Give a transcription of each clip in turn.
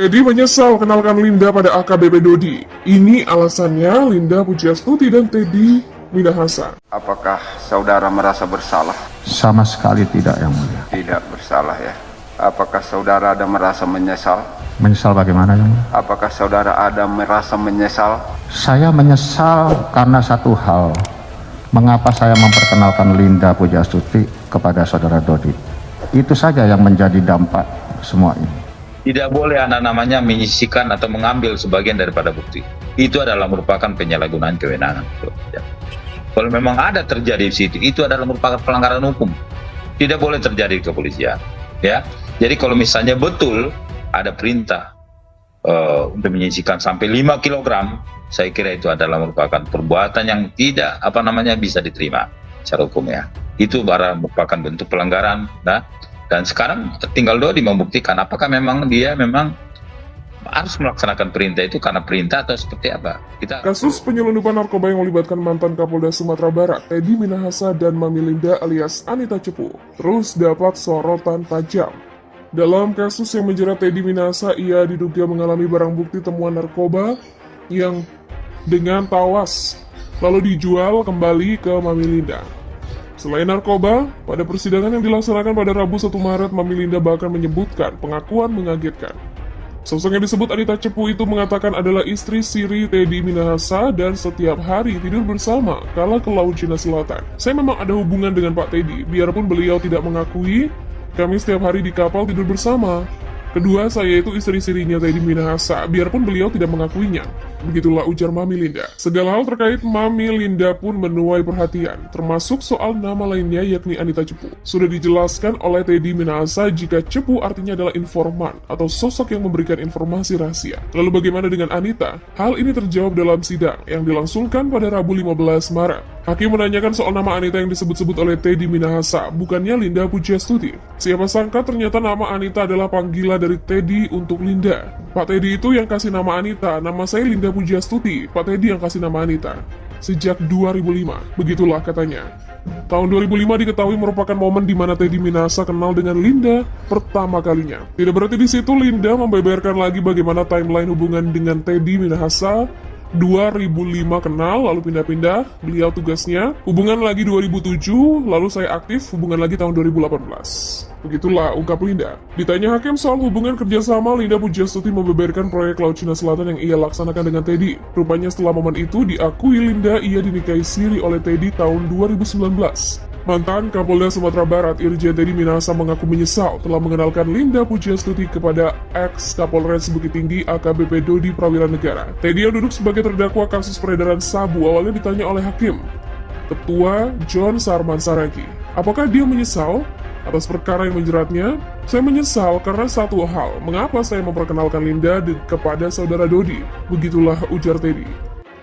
Teddy menyesal kenalkan Linda pada AKBP Dodi. Ini alasannya Linda Pujiastuti dan Teddy Minahasa. Apakah saudara merasa bersalah? Sama sekali tidak, Yang Mulia. Tidak bersalah ya. Apakah saudara ada merasa menyesal? Menyesal bagaimana, Yang Mulia? Apakah saudara ada merasa menyesal? Saya menyesal karena satu hal. Mengapa saya memperkenalkan Linda Pujiastuti kepada saudara Dodi? Itu saja yang menjadi dampak semua ini. Tidak boleh anak namanya menyisihkan atau mengambil sebagian daripada bukti. Itu adalah merupakan penyalahgunaan kewenangan. Kalau memang ada terjadi di situ, itu adalah merupakan pelanggaran hukum. Tidak boleh terjadi di kepolisian. Ya, jadi kalau misalnya betul ada perintah untuk menyisihkan sampai 5 kg, saya kira itu adalah merupakan perbuatan yang tidak bisa diterima secara hukum ya. Itu merupakan bentuk pelanggaran. Dan sekarang tinggal Dodi membuktikan apakah memang dia harus melaksanakan perintah itu karena perintah atau seperti apa. Kasus penyelundupan narkoba yang melibatkan mantan Kapolda Sumatera Barat, Teddy Minahasa dan Mami Linda alias Anita Cepu, terus dapat sorotan tajam. Dalam kasus yang menjerat Teddy Minahasa, ia diduga mengalami barang bukti temuan narkoba yang dengan tawas, lalu dijual kembali ke Mami Linda. Selain narkoba, pada persidangan yang dilaksanakan pada Rabu 1 Maret, Mami Linda bahkan menyebutkan pengakuan mengagetkan. Sosok yang disebut Anita Cepu itu mengatakan adalah istri siri Teddy Minahasa dan setiap hari tidur bersama kala ke Laut Cina Selatan. Saya memang ada hubungan dengan Pak Teddy, biarpun beliau tidak mengakui, kami setiap hari di kapal tidur bersama. Kedua, saya itu istri-sirinya Teddy Minahasa, biarpun beliau tidak mengakuinya. Begitulah ujar Mami Linda. Segala hal terkait Mami Linda pun menuai perhatian, termasuk soal nama lainnya yakni Anita Cepu. Sudah dijelaskan oleh Teddy Minahasa jika Cepu artinya adalah informan atau sosok yang memberikan informasi rahasia. Lalu bagaimana dengan Anita? Hal ini terjawab dalam sidang yang dilangsungkan pada Rabu 15 Maret. Hakim menanyakan soal nama Anita yang disebut-sebut oleh Teddy Minahasa, bukannya Linda Pujiastuti. Siapa sangka ternyata nama Anita adalah panggilan dari Teddy untuk Linda. Pak Teddy itu yang kasih nama Anita, nama saya Linda Pujiastuti, Pak Teddy yang kasih nama Anita. Sejak 2005, begitulah katanya. Tahun 2005 diketahui merupakan momen di mana Teddy Minahasa kenal dengan Linda pertama kalinya. Tidak berarti di situ Linda membeberkan lagi bagaimana timeline hubungan dengan Teddy Minahasa. 2005 kenal, lalu pindah-pindah, beliau tugasnya, hubungan lagi 2007, lalu saya aktif, hubungan lagi tahun 2018. Begitulah ungkap Linda. Ditanya hakim soal hubungan kerjasama, Linda Pujiastuti membeberkan proyek Laut Cina Selatan yang ia laksanakan dengan Teddy. Rupanya setelah momen itu diakui Linda ia dinikahi siri oleh Teddy tahun 2019. Mantan Kapolda Sumatera Barat Irjen Teddy Minahasa mengaku menyesal telah mengenalkan Linda Pujiastuti kepada ex-Kapolres Bukit Tinggi AKBP Dodi Prawira Negara. Teddy yang duduk sebagai terdakwa kasus peredaran sabu awalnya ditanya oleh hakim, Ketua John Sarman Saragi. Apakah dia menyesal atas perkara yang menjeratnya? Saya menyesal karena satu hal, mengapa saya memperkenalkan Linda kepada saudara Dodi? Begitulah ujar Teddy.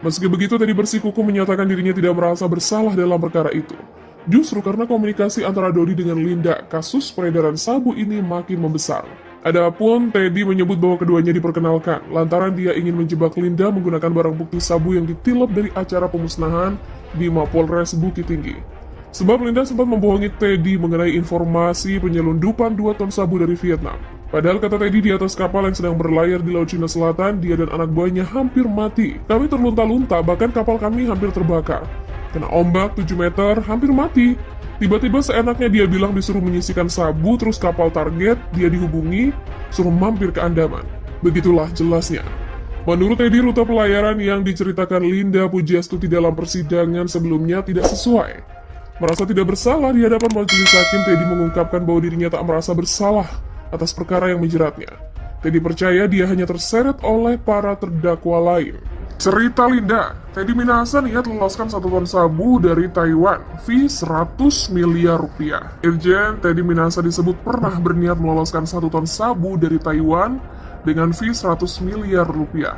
Meski begitu, Teddy bersikukuh menyatakan dirinya tidak merasa bersalah dalam perkara itu. Justru karena komunikasi antara Dodi dengan Linda, kasus peredaran sabu ini makin membesar. Adapun Teddy menyebut bahwa keduanya diperkenalkan, lantaran dia ingin menjebak Linda menggunakan barang bukti sabu yang ditilep dari acara pemusnahan di Mapolres Bukit Tinggi. Sebab Linda sempat membohongi Teddy mengenai informasi penyelundupan 2 ton sabu dari Vietnam. Padahal kata Teddy di atas kapal yang sedang berlayar di Laut Cina Selatan, dia dan anak buahnya hampir mati. Kami terlunta-lunta, bahkan kapal kami hampir terbakar. Kena ombak 7 meter, hampir mati. Tiba-tiba seenaknya dia bilang disuruh menyisikan sabu, terus kapal target, dia dihubungi, suruh mampir ke Andaman. Begitulah jelasnya. Menurut Teddy, rute pelayaran yang diceritakan Linda Pujiastuti dalam persidangan sebelumnya tidak sesuai. Merasa tidak bersalah di hadapan majelis hakim, Teddy mengungkapkan bahwa dirinya tak merasa bersalah atas perkara yang menjeratnya. Teddy percaya dia hanya terseret oleh para terdakwa lain. Cerita Linda, Teddy Minahasa niat loloskan 1 ton sabu dari Taiwan, fee 100 miliar rupiah. Irjen Teddy Minahasa disebut pernah berniat meloloskan 1 ton sabu dari Taiwan dengan fee 100 miliar rupiah.